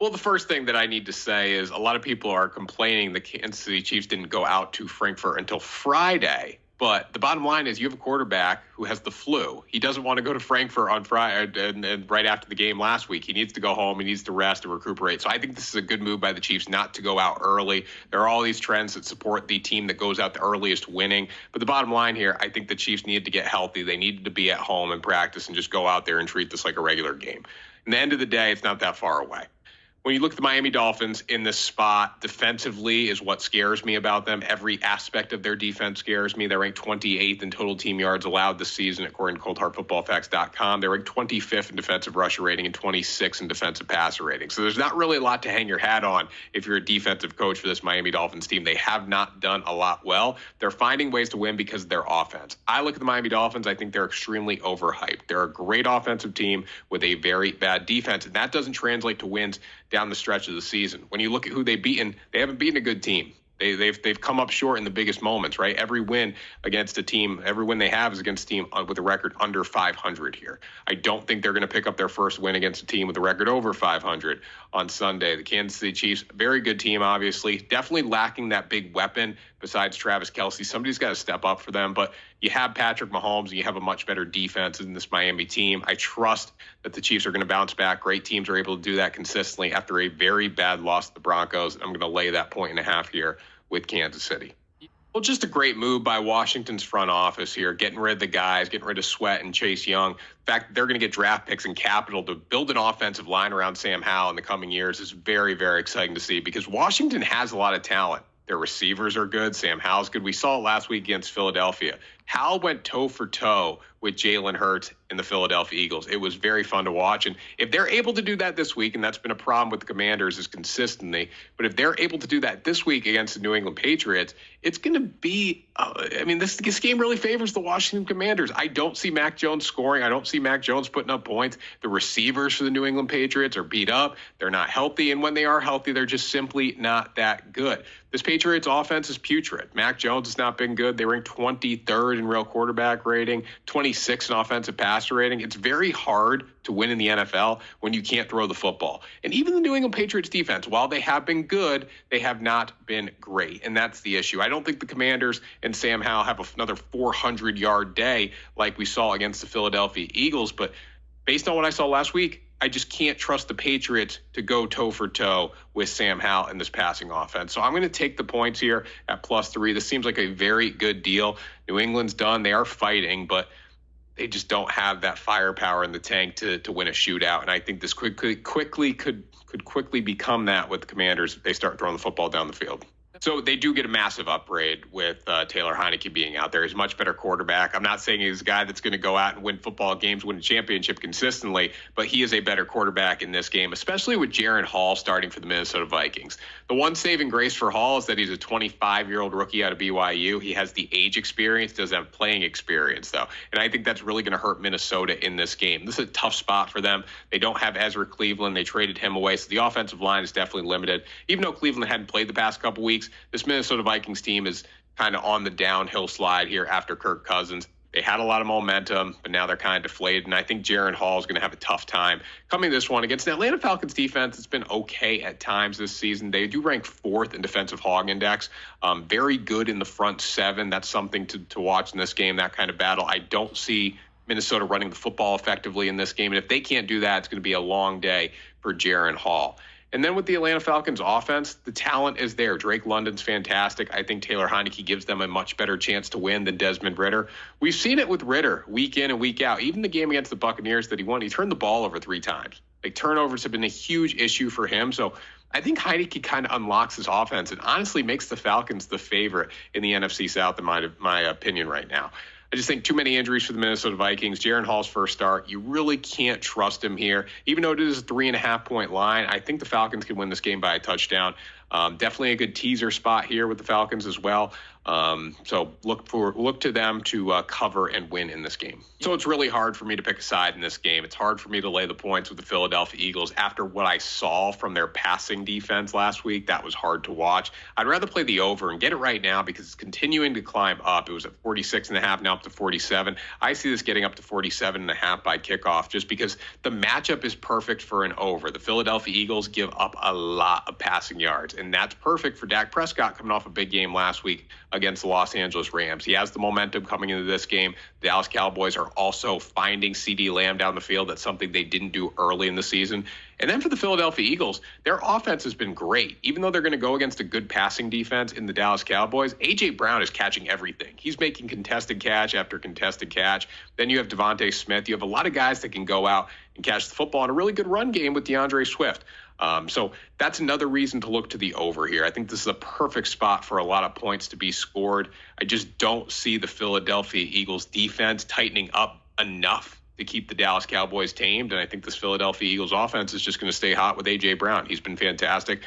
Well, the first thing that I need to say is a lot of people are complaining the Kansas City Chiefs didn't go out to Frankfurt until Friday. But the bottom line is you have a quarterback who has the flu. He doesn't want to go to Frankfurt on Friday and right after the game last week. He needs to go home. He needs to rest and recuperate. So I think this is a good move by the Chiefs not to go out early. There are all these trends that support the team that goes out the earliest winning. But the bottom line here, I think the Chiefs needed to get healthy. They needed to be at home and practice and just go out there and treat this like a regular game. At the end of the day, it's not that far away. When you look at the Miami Dolphins in this spot, defensively is what scares me about them. Every aspect of their defense scares me. They're ranked 28th in total team yards allowed this season, according to coldhardfootballfacts.com. They're ranked 25th in defensive rusher rating and 26th in defensive passer rating. So there's not really a lot to hang your hat on if you're a defensive coach for this Miami Dolphins team. They have not done a lot well. They're finding ways to win because of their offense. I look at the Miami Dolphins. I think they're extremely overhyped. They're a great offensive team with a very bad defense, and that doesn't translate to wins down the stretch of the season. When you look at who they've beaten, they haven't beaten a good team. They've come up short in the biggest moments, right? Every win against a team, every win they have is against a team with a record under 500 here. I don't think they're going to pick up their first win against a team with a record over 500 on Sunday. The Kansas City Chiefs, very good team, obviously. Definitely lacking that big weapon besides Travis Kelce. Somebody's got to step up for them, but you have Patrick Mahomes and you have a much better defense in this Miami team. I trust that the Chiefs are going to bounce back. Great teams are able to do that consistently after a very bad loss to the Broncos. I'm going to lay that 1.5 here with Kansas City. Well, just a great move by Washington's front office here, getting rid of the guys, getting rid of Sweat and Chase Young. In fact, they're going to get draft picks and capital to build an offensive line around Sam Howell in the coming years. Is very, very exciting to see because Washington has a lot of talent. Their receivers are good. Sam Howell's good. We saw it last week against Philadelphia. Howell went toe for toe with Jalen Hurts and the Philadelphia Eagles. It was very fun to watch. And if they're able to do that this week, and that's been a problem with the Commanders is consistently, but if they're able to do that this week against the New England Patriots, it's going to be, this game really favors the Washington Commanders. I don't see Mac Jones scoring. I don't see Mac Jones putting up points. The receivers for the New England Patriots are beat up. They're not healthy. And when they are healthy, they're just simply not that good. This Patriots offense is putrid. Mac Jones has not been good. They rank 23rd in real quarterback rating, 26th in offensive passer rating. It's very hard to win in the NFL when you can't throw the football. And even the New England Patriots defense, while they have been good, they have not been great. And that's the issue. I don't think the Commanders and Sam Howell have another 400-yard day like we saw against the Philadelphia Eagles. But based on what I saw last week, I just can't trust the Patriots to go toe for toe with Sam Howell in this passing offense. So I'm going to take the points here at +3. This seems like a very good deal. New England's done. They are fighting, but they just don't have that firepower in the tank to win a shootout. And I think this could quickly become that with the Commanders if they start throwing the football down the field. So they do get a massive upgrade with Taylor Heinicke being out there. He's a much better quarterback. I'm not saying he's a guy that's going to go out and win football games, win a championship consistently, but he is a better quarterback in this game, especially with Jaren Hall starting for the Minnesota Vikings. The one saving grace for Hall is that he's a 25-year-old rookie out of BYU. He has the age experience, doesn't have playing experience, though. And I think that's really going to hurt Minnesota in this game. This is a tough spot for them. They don't have Ezra Cleveland. They traded him away, so the offensive line is definitely limited. Even though Cleveland hadn't played the past couple weeks, this Minnesota Vikings team is kind of on the downhill slide here after Kirk Cousins. They had a lot of momentum, but now they're kind of deflated. And I think Jaren Hall is going to have a tough time coming this one against the Atlanta Falcons defense. It's been okay at times this season. They do rank 4th in defensive hog index. Very good in the front 7. That's something to watch in this game, that kind of battle. I don't see Minnesota running the football effectively in this game. And if they can't do that, it's going to be a long day for Jaren Hall. And then with the Atlanta Falcons offense, the talent is there. Drake London's fantastic. I think Taylor Heinicke gives them a much better chance to win than Desmond Ridder. We've seen it with Ridder week in and week out. Even the game against the Buccaneers that he won, he turned the ball over 3 times. Like, turnovers have been a huge issue for him. So I think Heinicke kind of unlocks his offense and honestly makes the Falcons the favorite in the NFC South, in my opinion right now. I just think too many injuries for the Minnesota Vikings. Jaren Hall's first start, you really can't trust him here. Even though it is a 3.5-point line, I think the Falcons can win this game by a touchdown. Definitely a good teaser spot here with the Falcons as well. So look to them to cover and win in this game. So it's really hard for me to pick a side in this game. It's hard for me to lay the points with the Philadelphia Eagles after what I saw from their passing defense last week. That was hard to watch. I'd rather play the over and get it right now because it's continuing to climb up. It was at 46.5, now up to 47. I see this getting up to 47.5 by kickoff just because the matchup is perfect for an over. The Philadelphia Eagles give up a lot of passing yards, and that's perfect for Dak Prescott coming off a big game last week against the Los Angeles Rams. He has the momentum coming into this game. The Dallas Cowboys are also finding CD Lamb down the field. That's something they didn't do early in the season. And then for the Philadelphia Eagles, their offense has been great. Even though they're going to go against a good passing defense in the Dallas Cowboys, A.J. Brown is catching everything. He's making contested catch after contested catch. Then you have Devontae Smith. You have a lot of guys that can go out and catch the football in a really good run game with DeAndre Swift. So that's another reason to look to the over here. I think this is a perfect spot for a lot of points to be scored. I just don't see the Philadelphia Eagles defense tightening up enough to keep the Dallas Cowboys tamed. And I think this Philadelphia Eagles offense is just going to stay hot with A.J. Brown. He's been fantastic.